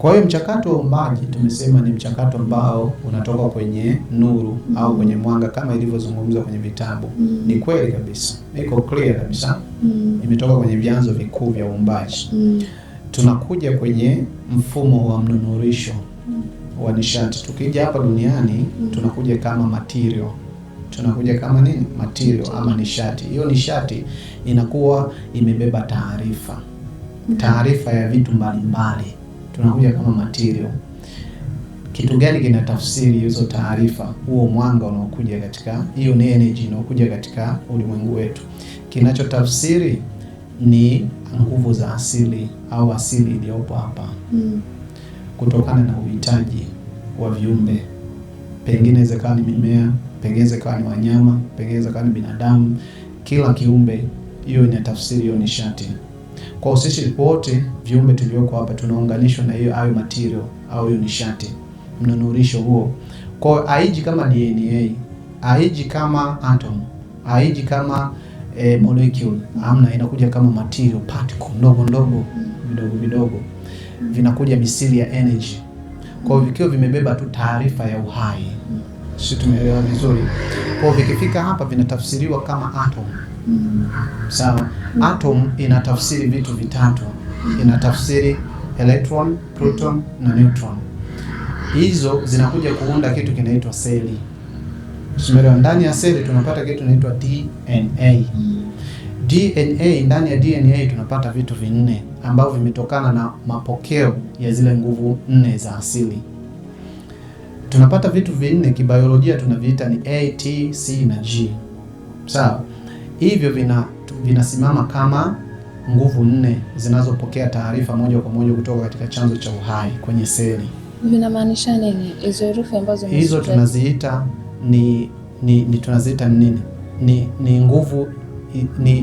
Kwa hiyo mchakato wa uumbaji tumesema ni mchakato ambao unatoka kwenye nuru au kwenye mwanga kama ilivyozungumzwa kwenye vitabu. Ni kweli kabisa, iko clear kabisa. Imetoka kwenye vyanzo vikuu vya uumbaji. Tunakuja kwenye mfumo wa mnunurisho wa nishati. Tukija hapa duniani tunakuja kama material. Tunakuja kama nini? Material ama nishati. Hiyo nishati inakuwa imebeba taarifa. Taarifa ya vitu mbalimbali. Tunakuja kama material. Kitu gani kinatafsiri hizo taarifa? Huo mwanga unaokuja katika, hiyo ni energy inayokuja katika ulimwengu wetu. Kinachotafsiri ni nguvu za asili au asili iliyopo hapa. Kutokana na uhitaji wa viumbe. Pengine inaweza kuwa ni mimea, pengine inaweza kuwa ni wanyama, pengine inaweza kuwa ni binadamu. Kila kiumbe hiyo inatafsiri hiyo nishati. Kwa sisi wote viumbe tulioko hapa tunaunganishwa na hiyo ayo material au hiyo nishati, mnunurisho huo. Kwa haiji kama DNA, haiji kama atom, haiji kama molecule, amna, inakuja kama material particle ndogo ndogo, vidogo vidogo, vinakuja misili ya energy. Kwa hiyo vikiwa vimebeba tu taarifa ya uhai. Sisi tumeelewa vizuri. Kwa hiyo vikifika hapa vinatafsiriwa kama atom. Sawa. Atom inatafsiri vitu vitatu. Inatafsiri electron, proton na neutron. Hizo zinakuja kuunda kitu kinaitwa seli. Tumeelewa, ndani ya seli tunapata kitu kinaitwa DNA. DNA, ndani ya DNA tunapata vitu vinne ambavyo vimetokana na mapokeo ya zile nguvu nne za asili. Tunapata vitu vinne kibiolojia tunaviita ni A, T, C na G. Sawa. Hivyo vinasimama kama nguvu nne zinazopokea taarifa moja kwa moja kutoka katika chanzo cha uhai kwenye seli. Vinamaanisha nini hizo herufi ambazo hizo tunaziita tunaziita nini? Ni nguvu,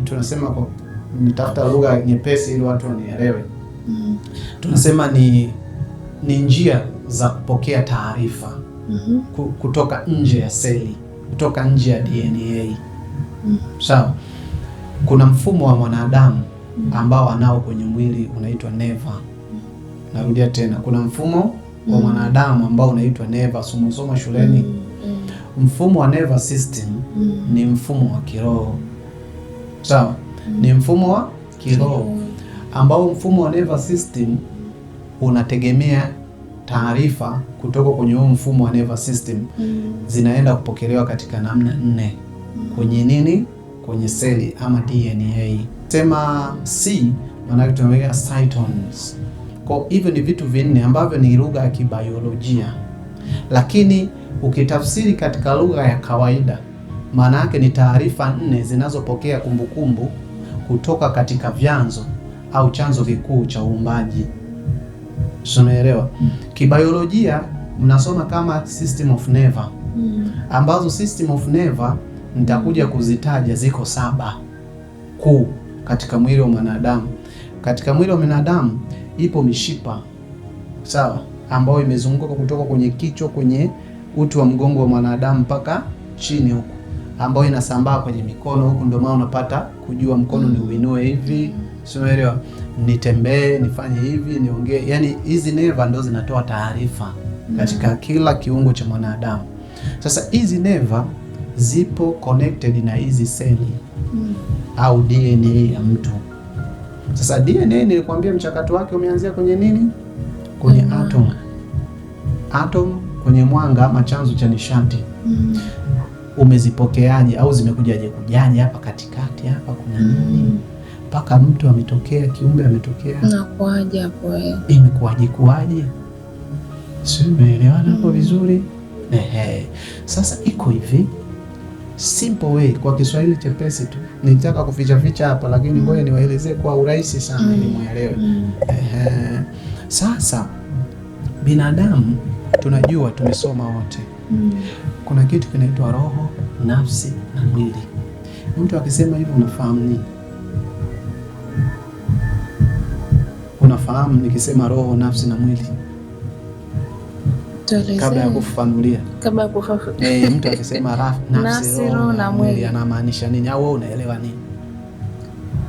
tunasema, kwa nitafuta lugha nyepesi ili watu wanielewe. Tunasema ni njia za kupokea taarifa kutoka nje ya seli, kutoka nje ya DNA. Sawa. Kuna mfumo wa mwanadamu ambao anao kwenye mwili unaitwa neva. Narudia tena, kuna mfumo wa mwanadamu ambao unaitwa neva. Soma shuleni. Mfumo wa nervous system ni mfumo wa kiroho. Sawa. Ni mfumo wa kiroho ambao mfumo wa nervous system unategemea taarifa kutoka kwenye huo mfumo wa nervous system zinaenda kupokelewa katika namna nne. Kwenye nini? Kwenye seli ama DNA. Sema C maana yake tunaweka cytons. Kwa hivyo ni vitu vinne ambavyo ni lugha ya kibiolojia. Lakini ukitafsiri katika lugha ya kawaida maana yake ni taarifa nne zinazopokea kumbukumbu kutoka katika vyanzo au chanzo kikuu cha uumbaji. Unaelewa? Kibiolojia mnasoma kama system of nerve. Ambazo system of nerve nitakuja kuzitaja, ziko 7 kuu katika mwili wa mwanadamu. Katika mwili wa mwanadamu ipo mishipa, sawa, ambayo imezunguka kutoka kwenye kichwa, kwenye uti wa mgongo wa mwanadamu mpaka chini huku, ambayo inasambaa kwenye mikono huku. Ndio maana unapata kujua mkono ni uinue hivi, umeelewa, nitembee, nifanye hivi, niongee. Yani hizi neva ndio zinatoa taarifa katika kila kiungo cha mwanadamu. Sasa hizi neva zipo connected na hizi seli au DNA ya mtu. Sasa DNA nilikwambia mchakato wake umeanzia kwenye nini? Kwenye atom. Atom kwenye mwanga ama chanzo cha nishati. Umezipokeaje au zimekujaje hapa katikati hapa kuna nini? Mpaka mtu ametokea, kiumbe ametokea. Na kuaje hapo wewe? Kuaje? Sio, umeelewana hapo vizuri? Sasa iko hivi. Simple way, kwa Kiswahili chepesi tu. Nitaka kuficha hapa lakini ngoja niwaelezee kwa urahisi sana ili muelewe. Sasa binadamu tunajua, tumesoma wote. Kuna kitu kinaitwa roho, nafsi na mwili. Mtu akisema hivyo unafahamu nini? Unafahamu nikisema roho, nafsi na mwili? Kabla ya kufafanulia. Mtu akisema nafsi, roho na mwili anamaanisha nini? Au wewe unaelewa nini?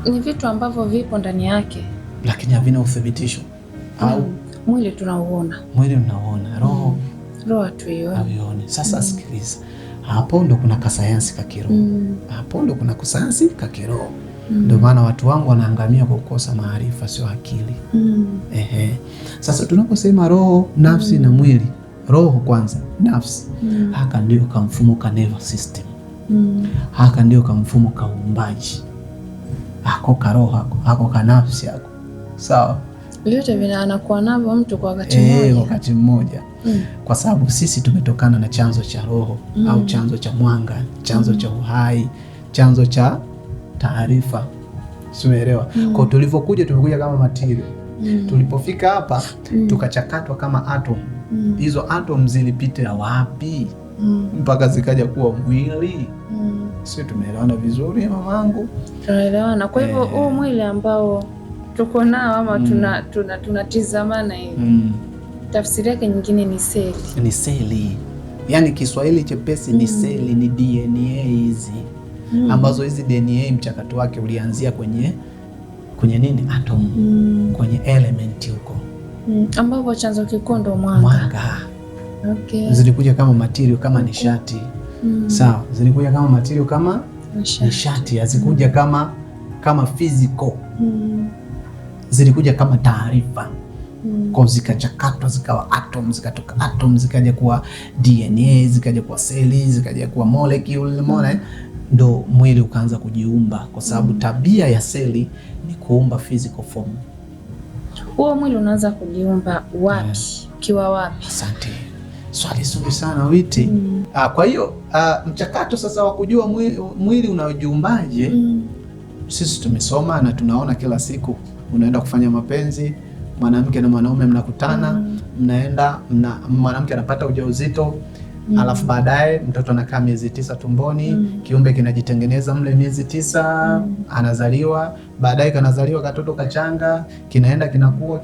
Ni vitu ambavyo vipo ndani yake lakini havina uthibitisho. Au Mwili tunauona. Mwili unauona, roho hatuioni. Sasa sikiliza. Hapo ndo kuna kasayansi ka kiroho. Hapo ndo kuna kasayansi ka kiroho. Ndio maana watu wangu wanaangamia kwa kukosa maarifa, sio akili. Sasa tunaposema roho, nafsi na mwili, roho kwanza, nafsi, haka ndio ka mfumo ka nervous system. Haka ndio ka mfumo ka uumbaji. Hako ka roho hako ka nafsi hako. Sawa? Vyote vinakuwa navyo mtu kwa wakati mmoja. Wakati mmoja. Kwa sababu sisi tumetokana na chanzo cha roho au chanzo cha mwanga, chanzo cha uhai, chanzo cha taarifa. Simeelewa? Kwa tulivyokuja tumekuja kama material. Tulipofika hapa tukachakatwa kama atom. Hizo atom zilipita wapi? Mpaka zikaja kuwa mwili. Sisi tumeelewana vizuri mamangu? Tunaelewana. Kwa hivyo huu mwili ambao tuko nao ama tunatizamana hivi. Tafsiri yake nyingine ni seli. Ni seli. Yaani Kiswahili chepesi ni seli, ni DNA hizi. Ambazo hizi DNA mchakato wake ulianzia kwenye nini? Atom. Kwenye element huko. Ambapo chanzo kikuu ndo mwanga. Okay. Zilikuja kama material, kama nishati. Sawa, zilikuja kama material, kama nishati. Hazikuja kama physical. Zilikuja kama taarifa. Kwa zikachakatwa zikawa atom, zikatoka atom zikaja kuwa DNA, zikaja kuwa seli, zikaja kuwa molecule, ndo mwili ukaanza kujiumba, kwa sababu tabia ya seli ni kuumba physical form. Huo mwili unaanza kujiumba wapi? Kiwa wapi? Asante. Swali zuri sana Witi. Kwa hiyo mchakato sasa wa kujua mwili unajiumbaje, sisi tumesoma na tunaona kila siku. Unaenda kufanya mapenzi, mwanamke na mwanaume mnakutana, mnaenda mwanamke anapata ujauzito, alafu baadaye mtoto anakaa miezi 9 tumboni, kiumbe kinajitengeneza mle miezi 9, anazaliwa, baadaye kanazaliwa katoto kachanga, kinaenda kinakuwa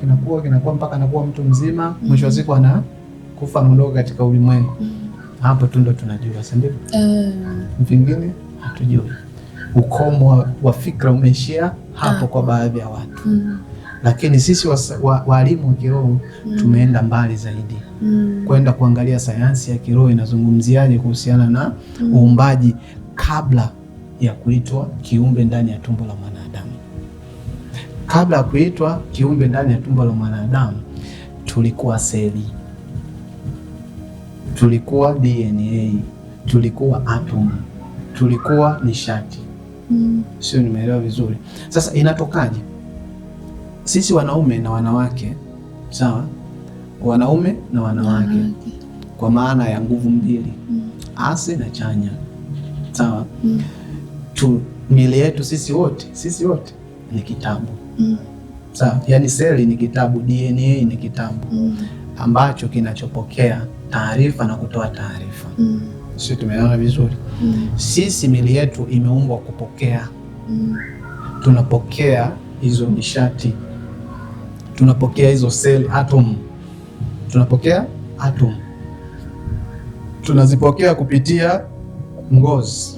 mpaka anakuwa mtu mzima, mwisho wa siku anakufa mdogo katika ulimwengu. Hapo tu ndo tunajua, si ndio? Vingine hatujui. Ukomo wa fikra umeishia hapo kwa baadhi ya watu. Lakini sisi walimu wa kiroho tumeenda mbali zaidi, kwenda kuangalia sayansi ya kiroho inazungumziaje kuhusiana na uumbaji kabla ya kuitwa kiumbe ndani ya tumbo la mwanadamu. Kabla ya kuitwa kiumbe ndani ya tumbo la mwanadamu, tulikuwa seli, tulikuwa DNA, tulikuwa atom, tulikuwa nishati. Sio, nimeelewa vizuri? Sasa inatokaje? Sisi wanaume na wanawake, sawa? Wanaume na wanawake kwa maana ya nguvu mbili, hasi na chanya, sawa? Miili yetu sisi wote ni kitabu, sawa? Yaani seli ni kitabu, DNA ni kitabu ambacho kinachopokea taarifa na kutoa taarifa. Sisi tumeelewana vizuri? Sisi miili yetu imeumbwa kupokea. Tunapokea hizo nishati, tunapokea hizo seli, atom. Tunapokea atom, tunazipokea kupitia ngozi,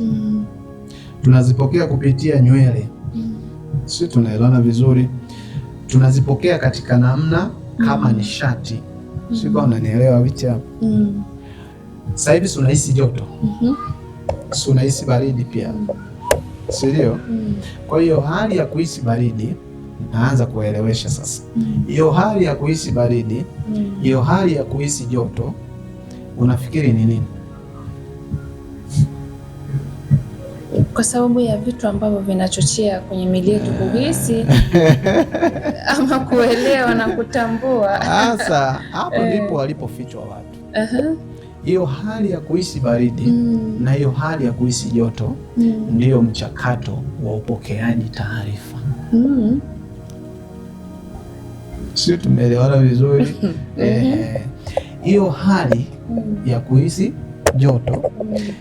tunazipokea kupitia nywele. Sisi tunaelewana vizuri? Tunazipokea katika namna kama nishati. Sio kama unanielewa Witi hapo? Sasa hivi unahisi joto, unahisi baridi pia, sio? Kwa hiyo hali ya kuhisi baridi, naanza kuelewesha sasa. Hiyo hali ya kuhisi baridi, hiyo hali ya kuhisi joto, unafikiri ni nini? Kwa sababu ya vitu ambavyo vinachochea kwenye miili yetu kuhisi ama kuelewa na kutambua. Sasa hapo ndipo walipofichwa watu. Hiyo hali ya kuhisi baridi na hiyo hali ya kuhisi joto ndiyo mchakato wa upokeaji taarifa. Sio, tumeelewana vizuri? Hiyo hali ya kuhisi joto,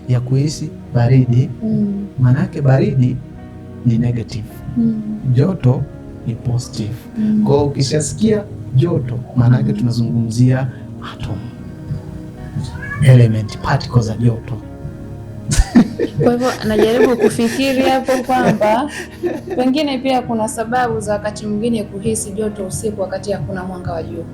ya kuhisi baridi, manake baridi ni negative, joto ni positive. Kwa hiyo ukishasikia joto, manake tunazungumzia atom, element, particles za joto. Kwa hivyo najaribu kufikiri hapo kwamba pengine pia kuna sababu za wakati mwingine kuhisi joto usiku wakati hakuna mwanga wa jua.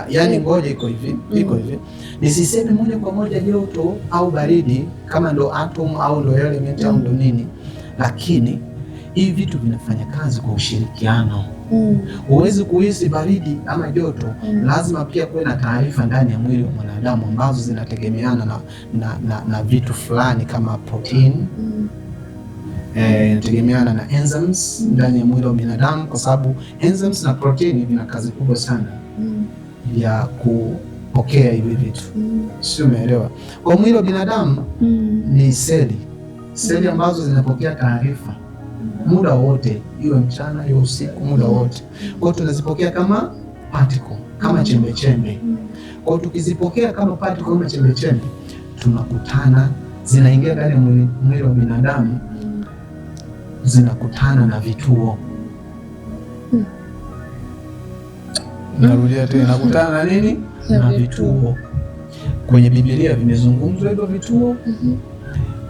Yani ngoja iko hivi, nisiseme moja kwa moja joto au baridi kama ndo atom au ndo element au ndo nini, lakini hivi vitu vinafanya kazi kwa ushirikiano. Huwezi kuhisi baridi ama joto, lazima pia kuwe na taarifa ndani ya mwili wa mwanadamu ambazo zinategemeana na vitu fulani kama protein, inategemeana na enzymes ndani ya mwili wa binadamu, kwa sababu enzymes na protein vina kazi kubwa sana ya kupokea hivi vitu. Sio, umeelewa? Kwa mwili wa binadamu ni seli ambazo zinapokea taarifa muda wote, iwe mchana iwe usiku, muda wote. Kwa hiyo tunazipokea kama particle, kama chembe chembe. Kwa hiyo tukizipokea kama particle, kama chembe chembe, tunakutana, zinaingia ndani ya mwili wa binadamu, zinakutana na vituo. Narudia tena, nakutana na nini? Na vituo. Kwenye Biblia vimezungumzwa hivyo vituo,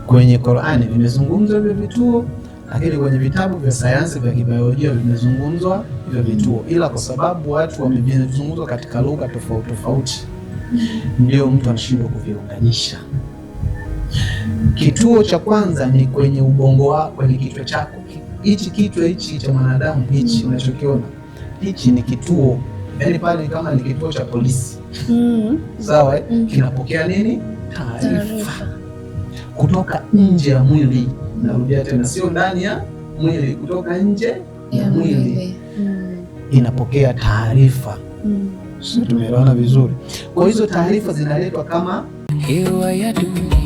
kwenye Qur'ani vimezungumzwa hivyo vituo, lakini kwenye vitabu vya sayansi vya kibiolojia vimezungumzwa hivyo vituo, ila kwa sababu watu wamevizungumzwa katika lugha tofauti tofauti, ndio mtu anashindwa kuviunganisha. Kituo cha kwanza ni kwenye ubongo wako, kwenye kichwa chako. Hichi kichwa hichi cha mwanadamu, hichi unachokiona, hichi ni kituo. Yaani pale kama ni kituo cha polisi. Sawa, kinapokea nini? Taarifa kutoka nje ya mwili. Narudia tena, sio ndani ya mwili, kutoka nje ya mwili. Inapokea taarifa. Sio, tumeelewana vizuri? Kwa hizo taarifa zinaletwa kama hewa ya dunia.